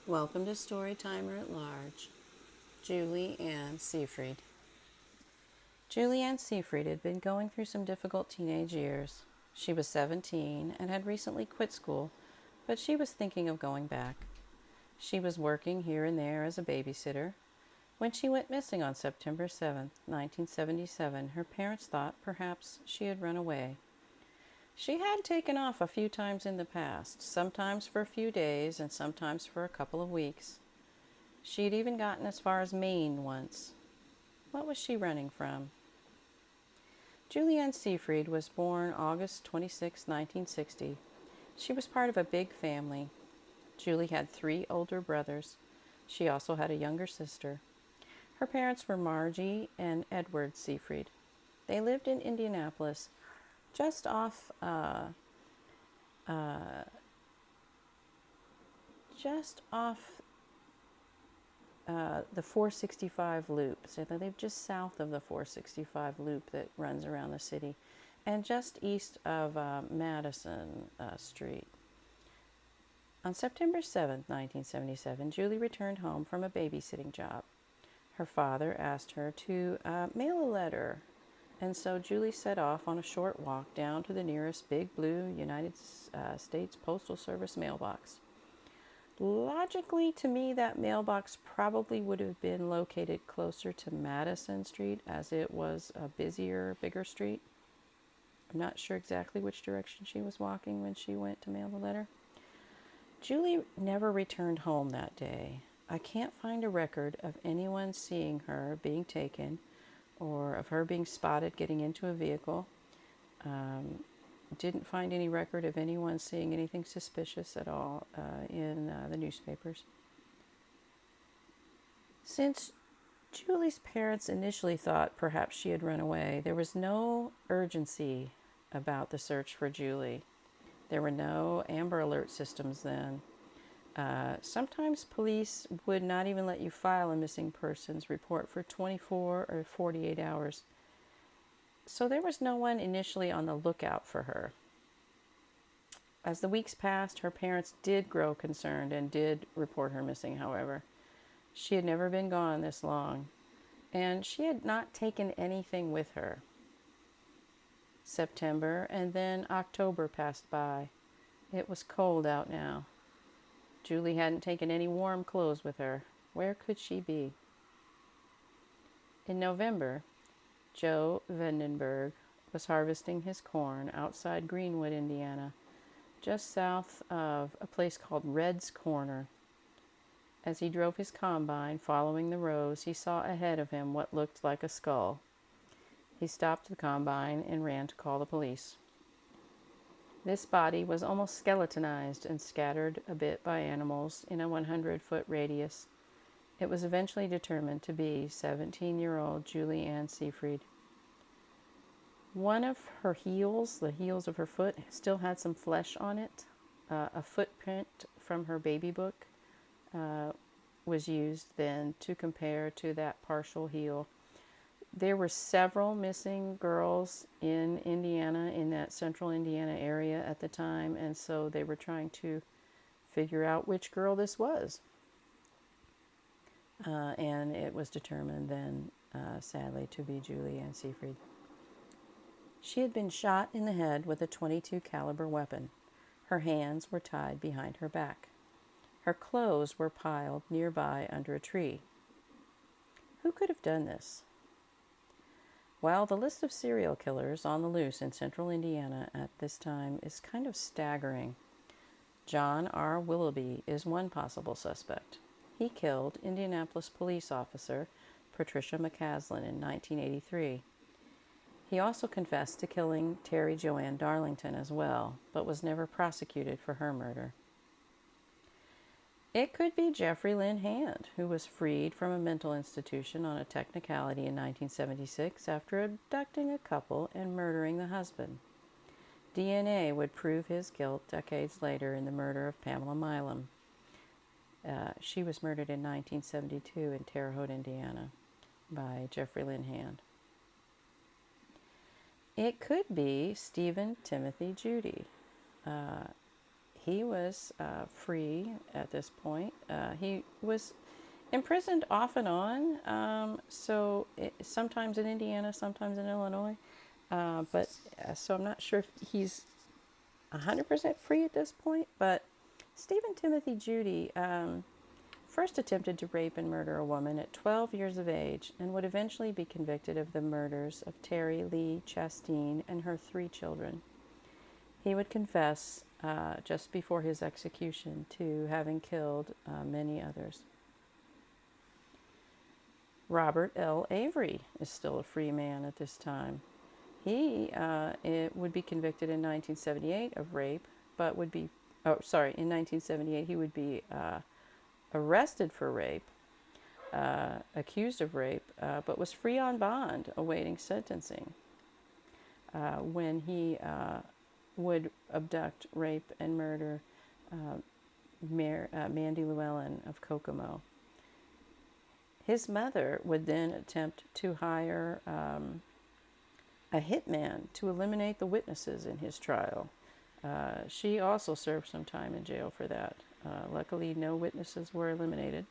Welcome to Storytimer at Large. Julie Ann Seyfried. Julie Ann Seyfried had been going through some difficult teenage years. She was 17 and had recently quit school, but she was thinking of going back. She was working here and there as a babysitter. When she went missing on September 7th, 1977, her parents thought perhaps she had run away. She had taken off a few times in the past, sometimes for a few days and sometimes for a couple of weeks. She'd even gotten as far as Maine once. What was she running from? Julie Ann Seyfried was born August 26, 1960. She was part of a big family. Julie had 3 older brothers. She also had a younger sister. Her parents were Margie and Edward Seyfried. They lived in Indianapolis, just off uh, just off the 465 loop. So they live just south of the 465 loop that runs around the city, and just east of Madison Street. On September 7th, 1977, Julie returned home from a babysitting job. Her father asked her to mail a letter, and so Julie set off on a short walk down to the nearest big blue United States Postal Service mailbox. Logically, to me, that mailbox probably would have been located closer to Madison Street, as it was a busier, bigger street. I'm not sure exactly which direction she was walking when she went to mail the letter. Julie never returned home that day. I can't find a record of anyone seeing her being taken or of her being spotted getting into a vehicle. Didn't find any record of anyone seeing anything suspicious at all in the newspapers. Since Julie's parents initially thought perhaps she had run away, there was no urgency about the search for Julie. There were no Amber Alert systems then. Sometimes police would not even let you file a missing persons report for 24 or 48 hours. So there was no one initially on the lookout for her. As the weeks passed, her parents did grow concerned and did report her missing, however. She had never been gone this long, and she had not taken anything with her. September and then October passed by. It was cold out now. Julie hadn't taken any warm clothes with her. Where could she be? In November, Joe Vandenberg was harvesting his corn outside Greenwood, Indiana, just south of a place called Red's Corner. As he drove his combine following the rows, he saw ahead of him what looked like a skull. He stopped the combine and ran to call the police. This body was almost skeletonized and scattered a bit by animals in a 100-foot radius. It was eventually determined to be 17-year-old Julie Ann Seyfried. One of her heels, the heels of her foot, still had some flesh on it. A footprint from her baby book was used then to compare to that partial heel. There were several missing girls in Indiana, in that central Indiana area at the time, and so they were trying to figure out which girl this was. And it was determined then, sadly, to be Julie Ann Seyfried. She had been shot in the head with a .22 caliber weapon. Her hands were tied behind her back. Her clothes were piled nearby under a tree. Who could have done this? Well, the list of serial killers on the loose in central Indiana at this time is kind of staggering. John R. Willoughby is one possible suspect. He killed Indianapolis police officer Patricia McCaslin in 1983. He also confessed to killing Terry Joanne Darlington as well, but was never prosecuted for her murder. It could be Jeffrey Lynn Hand, who was freed from a mental institution on a technicality in 1976 after abducting a couple and murdering the husband. DNA would prove his guilt decades later in the murder of Pamela Milam. She was murdered in 1972 in Terre Haute, Indiana, by Jeffrey Lynn Hand. It could be Stephen Timothy Judy. He was free at this point. He was imprisoned off and on, sometimes in Indiana, sometimes in Illinois. So I'm not sure if he's 100% free at this point, but Stephen Timothy Judy first attempted to rape and murder a woman at 12 years of age and would eventually be convicted of the murders of Terry Lee Chastain and her 3 children. He would confess just before his execution to having killed many others. Robert L. Avery is still a free man at this time. He would be convicted in 1978 of rape, but would be, in 1978 he would be arrested for rape, accused of rape, but was free on bond awaiting sentencing when he would abduct, rape, and murder Mandy Llewellyn of Kokomo. His mother would then attempt to hire a hitman to eliminate the witnesses in his trial. She also served some time in jail for that. Luckily, no witnesses were eliminated.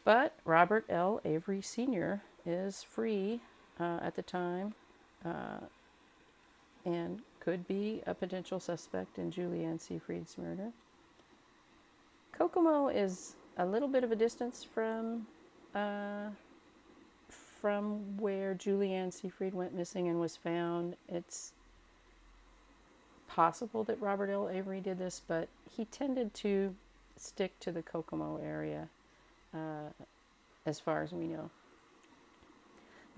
But Robert L. Avery Sr. is free at the time and could be a potential suspect in Julie Ann Seyfried's murder. Kokomo is a little bit of a distance from where Julie Ann Seyfried went missing and was found. It's possible that Robert L. Avery did this, but he tended to stick to the Kokomo area as far as we know.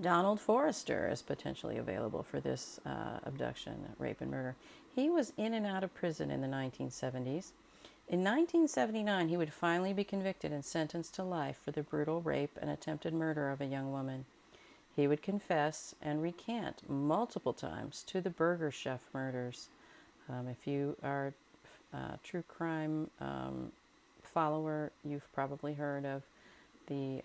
Donald Forrester is potentially available for this abduction, rape, and murder. He was in and out of prison in the 1970s. In 1979, he would finally be convicted and sentenced to life for the brutal rape and attempted murder of a young woman. He would confess and recant multiple times to the Burger Chef murders. If you are a true crime follower, you've probably heard of the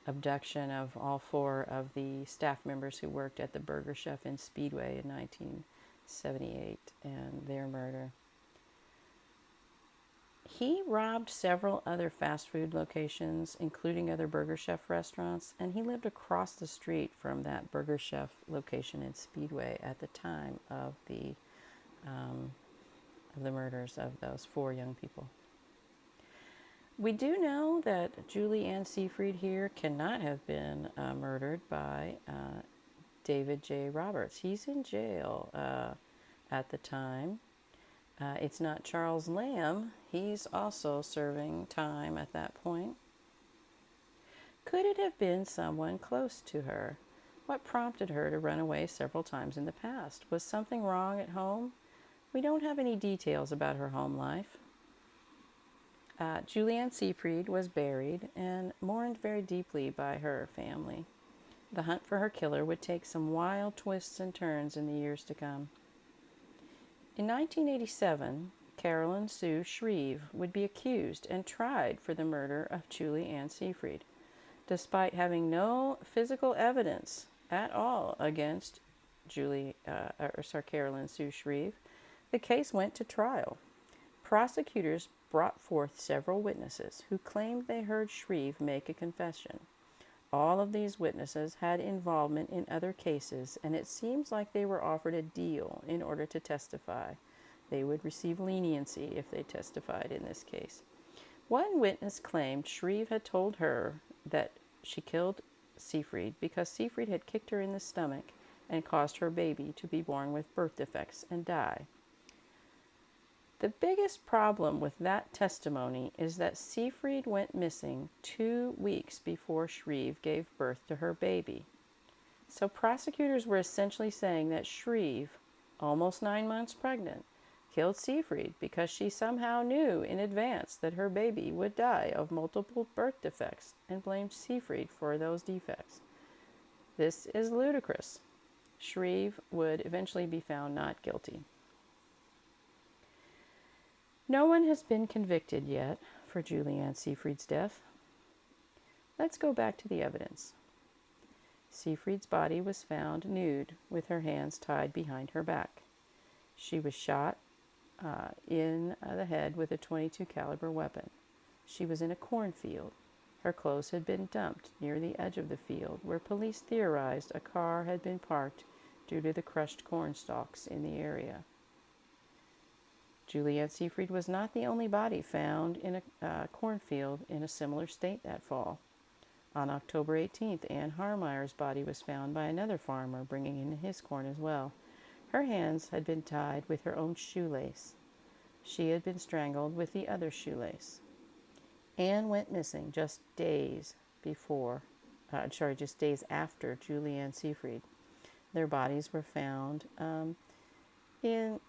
abduction of all 4 of the staff members who worked at the Burger Chef in Speedway in 1978 and their murder. He robbed several other fast food locations, including other Burger Chef restaurants, and he lived across the street from that Burger Chef location in Speedway at the time of the murders of those 4 young people. We do know that Julie Ann Seyfried here cannot have been murdered by David J. Roberts. He's in jail at the time. It's not Charles Lamb. He's also serving time at that point. Could it have been someone close to her? What prompted her to run away several times in the past? Was something wrong at home? We don't have any details about her home life. Julie Ann Seyfried was buried and mourned very deeply by her family. The hunt for her killer would take some wild twists and turns in the years to come. In 1987, Carolyn Sue Shreve would be accused and tried for the murder of Julie Ann Seyfried. Despite having no physical evidence at all against Carolyn Sue Shreve, the case went to trial. Prosecutors brought forth several witnesses who claimed they heard Shreve make a confession. All of these witnesses had involvement in other cases, and it seems like they were offered a deal in order to testify. They would receive leniency if they testified in this case. One witness claimed Shreve had told her that she killed Seyfried because Seyfried had kicked her in the stomach and caused her baby to be born with birth defects and die. The biggest problem with that testimony is that Seyfried went missing 2 weeks before Shreve gave birth to her baby. So prosecutors were essentially saying that Shreve, almost 9 months pregnant, killed Seyfried because she somehow knew in advance that her baby would die of multiple birth defects and blamed Seyfried for those defects. This is ludicrous. Shreve would eventually be found not guilty. No one has been convicted yet for Julie Ann Seyfried's death. Let's go back to the evidence. Seyfried's body was found nude with her hands tied behind her back. She was shot in the head with a .22 caliber weapon. She was in a cornfield. Her clothes had been dumped near the edge of the field, where police theorized a car had been parked due to the crushed corn stalks in the area. Julie Ann Seyfried was not the only body found in a cornfield in a similar state that fall. On October 18th, Ann Harmeyer's body was found by another farmer bringing in his corn as well. Her hands had been tied with her own shoelace. She had been strangled with the other shoelace. Ann went missing just days after Julie Ann Seyfried. Their bodies were found in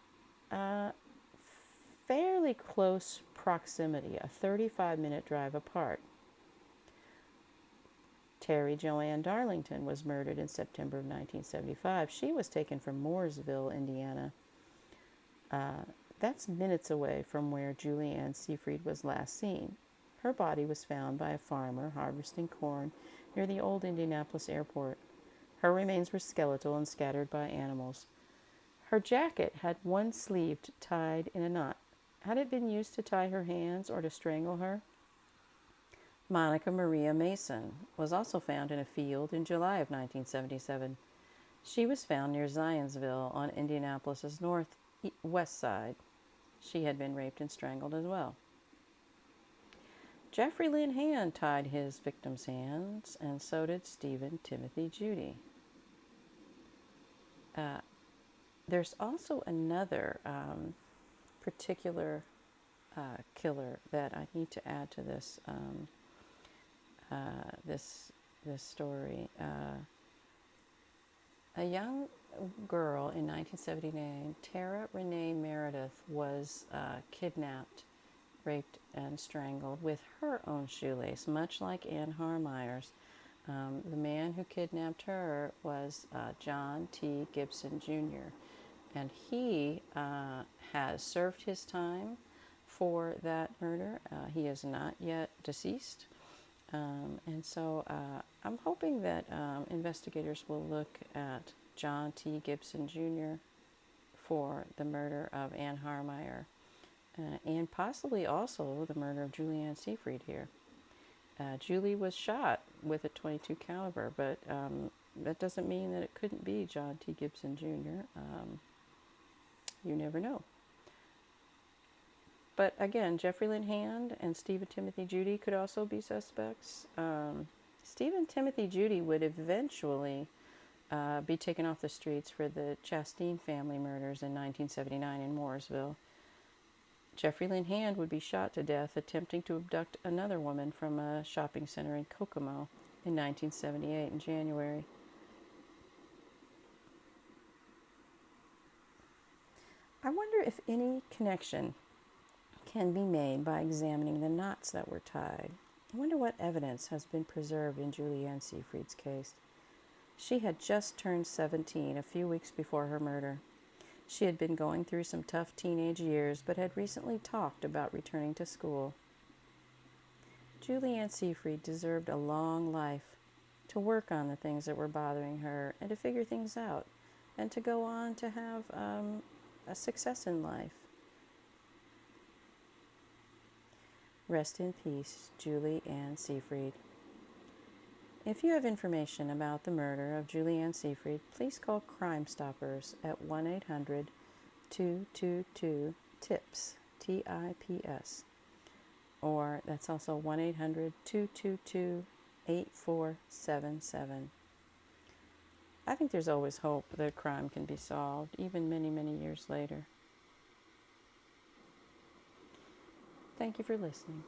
fairly close proximity, a 35-minute drive apart. Terry Joanne Darlington was murdered in September of 1975. She was taken from Mooresville, Indiana. That's minutes away from where Julie Ann Seyfried was last seen. Her body was found by a farmer harvesting corn near the old Indianapolis airport. Her remains were skeletal and scattered by animals. Her jacket had one sleeve tied in a knot. Had it been used to tie her hands or to strangle her? Monica Maria Mason was also found in a field in July of 1977. She was found near Zionsville on Indianapolis's northwest side. She had been raped and strangled as well. Jeffrey Lynn Hand tied his victim's hands, and so did Stephen Timothy Judy. There's also another particular killer that I need to add to this this story. A young girl in 1979, Tara Renee Meredith, was kidnapped, raped, and strangled with her own shoelace, much like Ann Harmeyer's. The man who kidnapped her was John T. Gibson Jr., and he has served his time for that murder. He is not yet deceased. And so I'm hoping that investigators will look at John T. Gibson Jr. for the murder of Ann Harmeyer, and possibly also the murder of Julie Ann Seyfried here. Julie was shot with a .22 caliber, but that doesn't mean that it couldn't be John T. Gibson Jr. You never know. But again, Jeffrey Lynn Hand and Stephen Timothy Judy could also be suspects. Stephen Timothy Judy would eventually be taken off the streets for the Chastain family murders in 1979 in Mooresville. Jeffrey Lynn Hand would be shot to death attempting to abduct another woman from a shopping center in Kokomo in 1978 in January. I wonder if any connection can be made by examining the knots that were tied. I wonder what evidence has been preserved in Julie Ann Seyfried's case. She had just turned 17 a few weeks before her murder. She had been going through some tough teenage years, but had recently talked about returning to school. Julie Ann Seyfried deserved a long life, to work on the things that were bothering her and to figure things out, and to go on to have a success in life. Rest in peace, Julie Ann Seyfried. If you have information about the murder of Julie Ann Seyfried, please call Crime Stoppers at 1-800-222-TIPS, TIPS. Or that's also 1-800-222-8477. I think there's always hope that crime can be solved, even many, many years later. Thank you for listening.